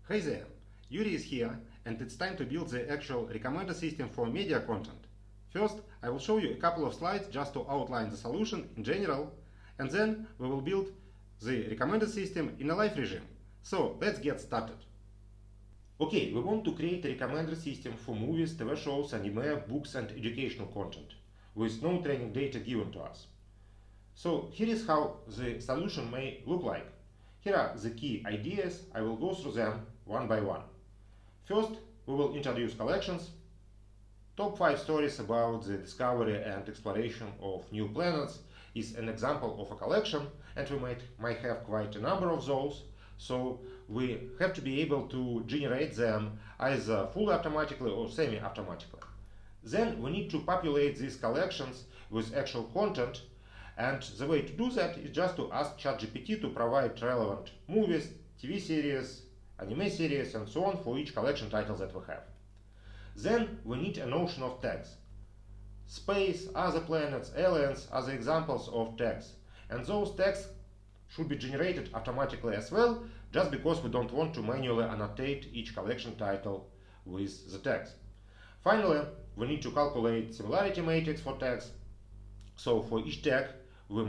Hey there, Yuri is here, and it's time to build the actual recommender system for media content. First, I will show you a couple of slides just to outline the solution in general, and then we will build the recommender system in a live regime. So let's get started. Okay, we want to create a recommender system for movies, TV shows, anime, books, and educational content, with no training data given to us. So here is how the solution may look like. Here are the key ideas. I will go through them one by one. First, we will introduce collections. Top 5 stories about the discovery and exploration of new planets is an example of a collection, and we might have quite a number of those. So we have to be able to generate them either fully automatically or semi-automatically. Then we need to populate these collections with actual content, and the way to do that is just to ask ChatGPT to provide relevant movies, TV series, anime series, and so on for each collection title that we have. Then we need a notion of tags. Space, other planets, aliens are the examples of tags, and those tags should be generated automatically as well, just because we don't want to manually annotate each collection title with the tags. Finally, we need to calculate similarity matrix for tags. So for each tag, we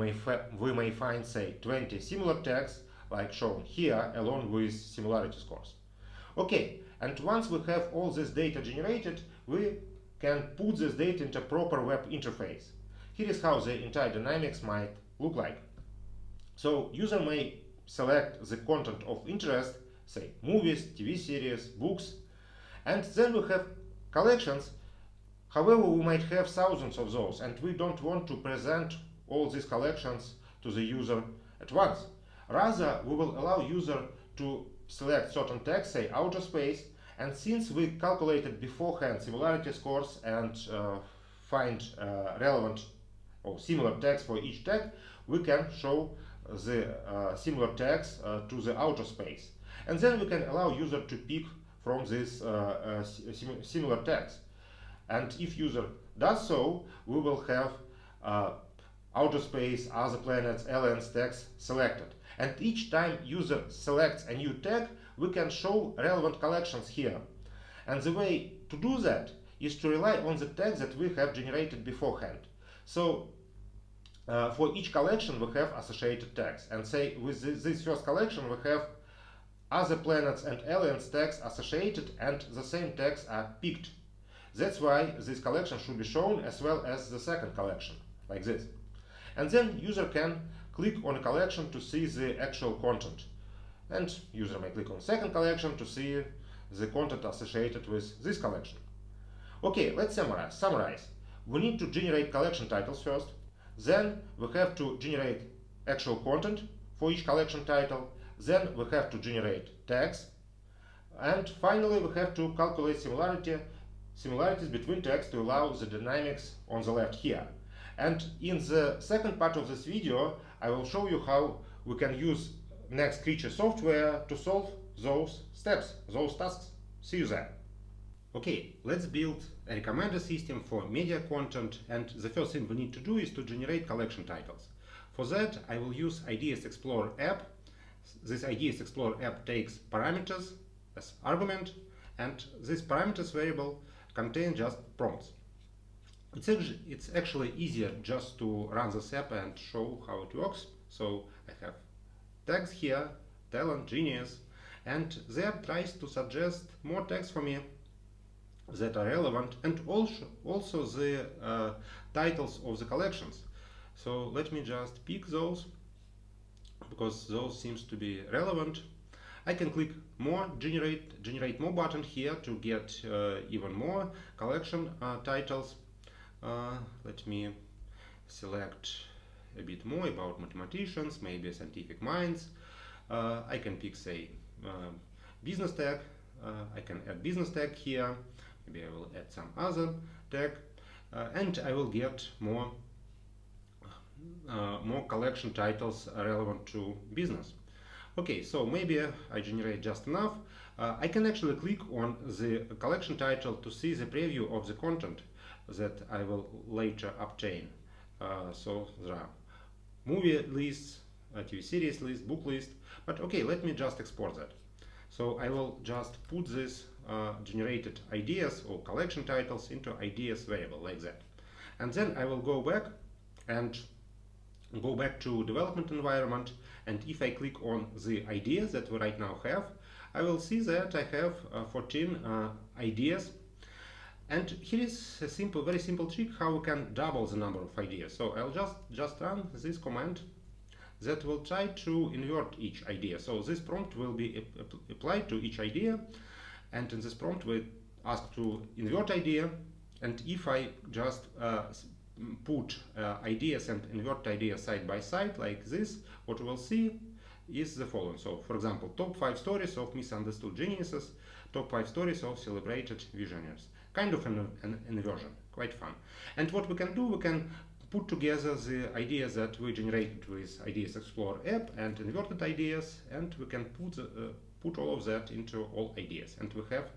may find, say, 20 similar tags, like shown here, along with similarity scores. Okay, and once we have all this data generated, we can put this data into proper web interface. Here is how the entire dynamics might look like. So user may select the content of interest, say movies, TV series, books, and then we have collections. However, we might have thousands of those, and we don't want to present all these collections to the user at once. Rather, we will allow user to select certain tags, say outer space, and since we calculated beforehand similarity scores and find relevant or similar tags for each tag, we can show the similar tags to the outer space. And then we can allow user to pick from these similar tags. And if user does so, we will have outer space, other planets, aliens tags selected. And each time user selects a new tag, we can show relevant collections here. And the way to do that is to rely on the tags that we have generated beforehand. So for each collection we have associated tags. And say with this first collection we have other planets and aliens tags associated, and the same tags are picked. That's why this collection should be shown as well as the second collection, like this. And then user can click on a collection to see the actual content. And user may click on second collection to see the content associated with this collection. Okay, let's summarize. We need to generate collection titles first. Then we have to generate actual content for each collection title. Then we have to generate tags. And finally we have to calculate similarities between tags to allow the dynamics on the left here. And in the second part of this video, I will show you how we can use Next Creature software to solve those steps, those tasks. See you there. Okay, let's build a recommender system for media content, and the first thing we need to do is to generate collection titles. For that, I will use Ideas Explorer app. This Ideas Explorer app takes parameters as argument, and this parameters variable contains just prompts. It's actually easier just to run this app and show how it works. So I have tags here, talent, genius, and the app tries to suggest more tags for me that are relevant, and also the titles of the collections. So let me just pick those, because those seems to be relevant. I can click more, generate more button here to get even more collection titles. Let me select a bit more about mathematicians, maybe scientific minds. I can pick, say, business tag. I can add business tag here. Maybe I will add some other tag, and I will get more collection titles relevant to business. Okay, so maybe I generate just enough. I can actually click on the collection title to see the preview of the content that I will later obtain. So there are movie lists, TV series list, book list, but okay, let me just export that. So I will just put this generated ideas or collection titles into ideas variable like that. And then I will go back to development environment, and if I click on the ideas that we right now have, I will see that I have 14 ideas. And here is a very simple trick how we can double the number of ideas. So I'll just run this command that will try to invert each idea. So this prompt will be applied to each idea, and in this prompt we ask to invert idea, and if I just put ideas and invert ideas side by side like this, what we will see is the following. So for example, top 5 stories of misunderstood geniuses, top 5 stories of celebrated visionaries. Kind of an inversion, quite fun. And what we can do, we can put together the ideas that we generated with Ideas Explorer app and inverted ideas, and we can put all of that into all ideas, and we have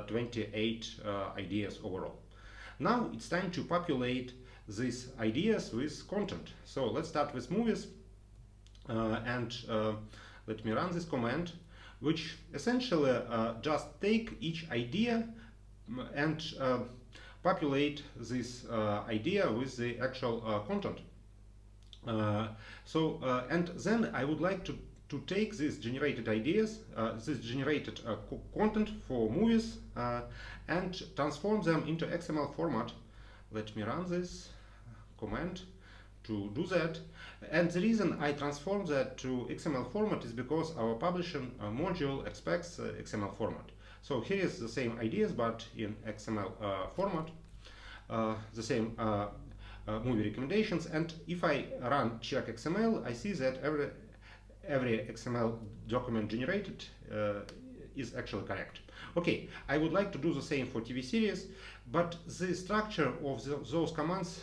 28 ideas overall. Now it's time to populate these ideas with content. So let's start with movies, and let me run this command, which essentially just take each idea and populate this idea with the actual content. And then I would like to take these generated ideas, this generated content for movies, and transform them into XML format. Let me run this command to do that. And the reason I transform that to XML format is because our publishing module expects XML format. So here is the same ideas but in XML format, the same movie recommendations, and if I run check XML, I see that every XML document generated is actually correct. Okay, I would like to do the same for TV series, but the structure of those commands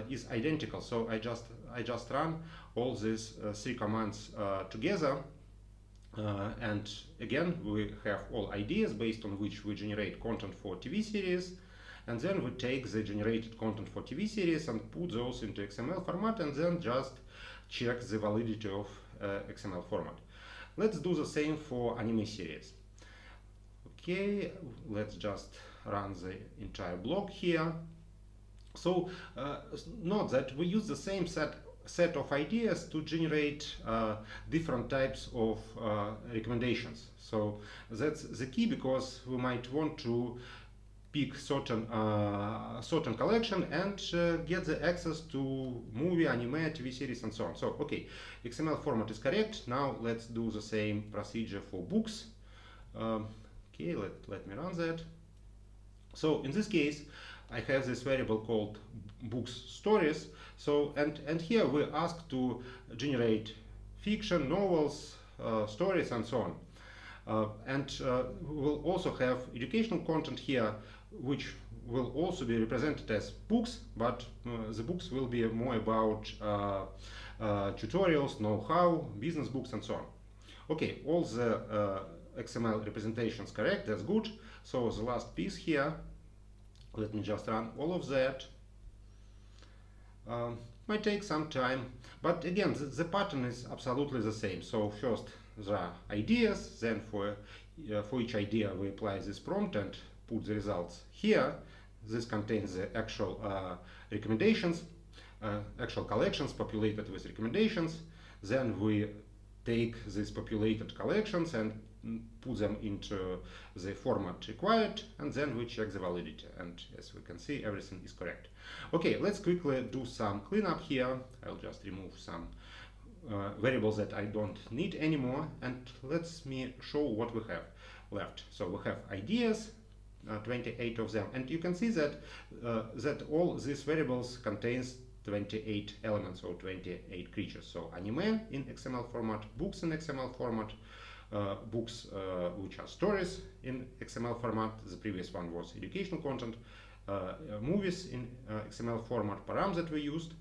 is identical. So I just run all these 3 commands together. And again, we have all ideas based on which we generate content for TV series, and then we take the generated content for TV series and put those into XML format, and then just check the validity of XML format. Let's do the same for anime series. Okay, let's just run the entire block here. So note that we use the same set of ideas to generate different types of recommendations. So that's the key, because we might want to pick certain collection and get the access to movie, anime, TV series, and so on. So okay, XML format is correct. Now let's do the same procedure for books. Okay, let me run that. So in this case, I have this variable called books stories. So and here we ask to generate fiction, novels, stories, and so on. We will also have educational content here, which will also be represented as books, but the books will be more about tutorials, know-how, business books, and so on. Okay, all the XML representations correct, that's good. So the last piece here, let me just run all of that. Might take some time, but again, the pattern is absolutely the same. So first there are ideas, then for each idea we apply this prompt and put the results here. This contains the actual recommendations, actual collections populated with recommendations. Then we take these populated collections and put them into the format required, and then we check the validity, and as we can see, everything is correct. Okay, let's quickly do some cleanup here. I'll just remove some variables that I don't need anymore, and let me show what we have left. So we have ideas, 28 of them, and you can see that that all these variables contains 28 elements or 28 creatures. So anime in XML format, books in XML format, books which are stories in XML format. The previous one was educational content, movies in XML format, params that we used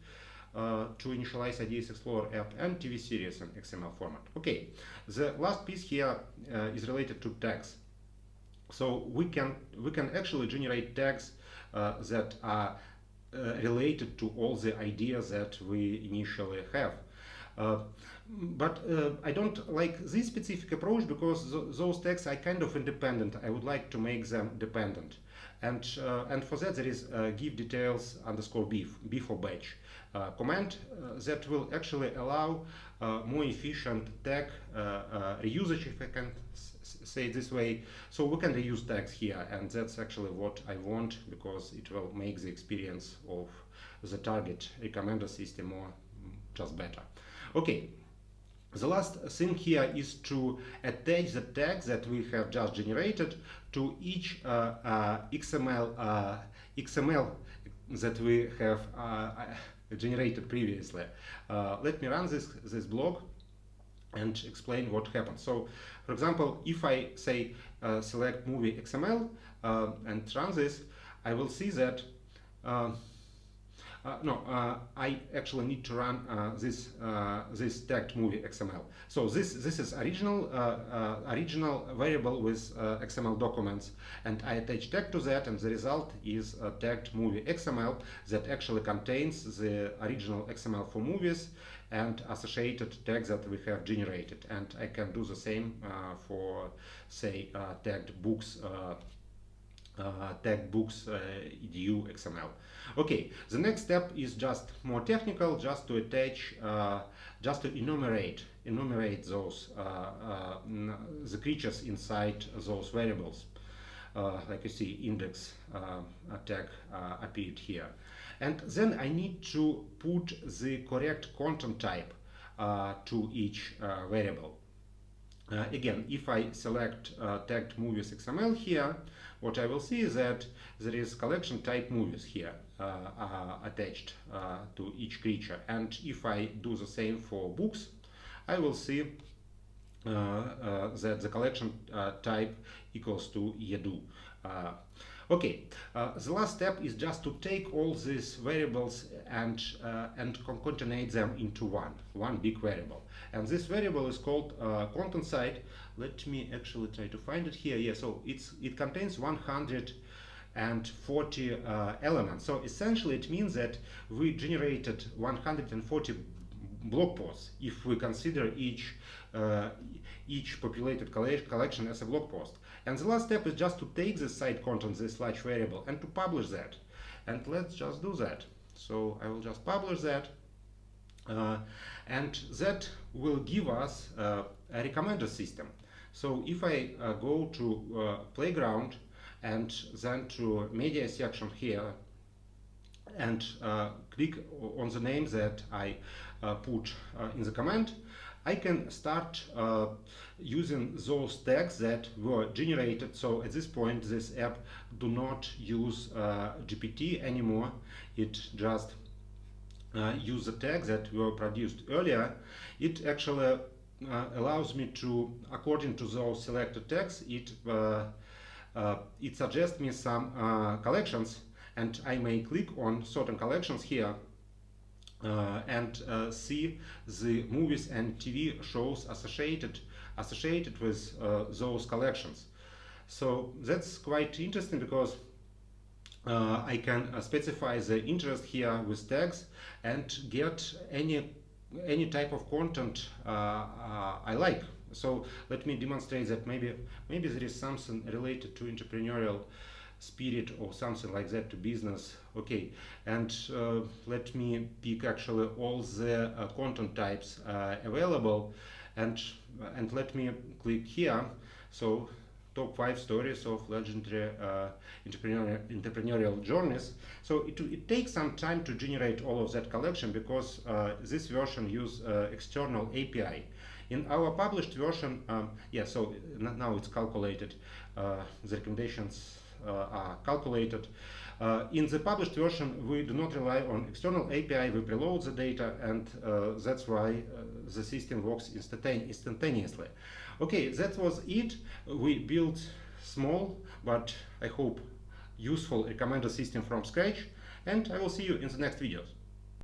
to initialize Ideas Explorer app, and TV series in XML format. Okay, the last piece here is related to tags. So we can actually generate tags that are related to all the ideas that we initially have. but I don't like this specific approach because those tags are kind of independent. I would like to make them dependent. And for that there is give details underscore b for batch command that will actually allow more efficient tag reusage, if I can say it this way. So we can reuse tags here, and that's actually what I want, because it will make the experience of the target recommender system more just better. Okay. The last thing here is to attach the tags that we have just generated to each XML that we have generated previously. Let me run this blog and explain what happens. So, for example, if I say select movie XML and run this, I will see that I actually need to run this tagged movie XML. So this is original variable with XML documents, and I attach tag to that, and the result is a tagged movie XML that actually contains the original XML for movies and associated tags that we have generated. And I can do the same for, say, tagged books. Tag books edu XML. Okay, the next step is just more technical, just to attach, just to enumerate those the creatures inside those variables. Like you see, index tag appeared here, and then I need to put the correct content type to each variable. Again, if I select tagged movies XML here, what I will see is that there is collection type movies here attached to each creature. And if I do the same for books, I will see that the collection type equals to edu. Okay, the last step is just to take all these variables and concatenate them into one big variable. And this variable is called content site. Let me actually try to find it here. Yeah, so it contains 140 elements. So essentially it means that we generated 140 blog posts if we consider each populated collection as a blog post. And the last step is just to take this site content, this large variable, and to publish that. And let's just do that. So I will just publish that. And that will give us a recommender system. So if I go to playground and then to media section here and click on the name that I put in the command, I can start using those tags that were generated. So at this point, this app do not use GPT anymore. It just use the tags that were produced earlier. It actually allows me to, according to those selected tags, it suggests me some collections, and I may click on certain collections here and see the movies and TV shows associated with those collections. So that's quite interesting, because I can specify the interest here with tags and get any type of content I like. So let me demonstrate that. Maybe there is something related to entrepreneurial spirit or something like that, to business. Okay, and let me pick actually all the content types available, and let me click here. So top 5 stories of legendary entrepreneurial journeys. So it takes some time to generate all of that collection, because this version uses external API. In our published version, so now it's calculated. The recommendations are calculated. In the published version, we do not rely on external API. We preload the data, and that's why the system works instantaneously. Okay, that was it. We built small, but I hope useful recommender system from scratch, and I will see you in the next videos.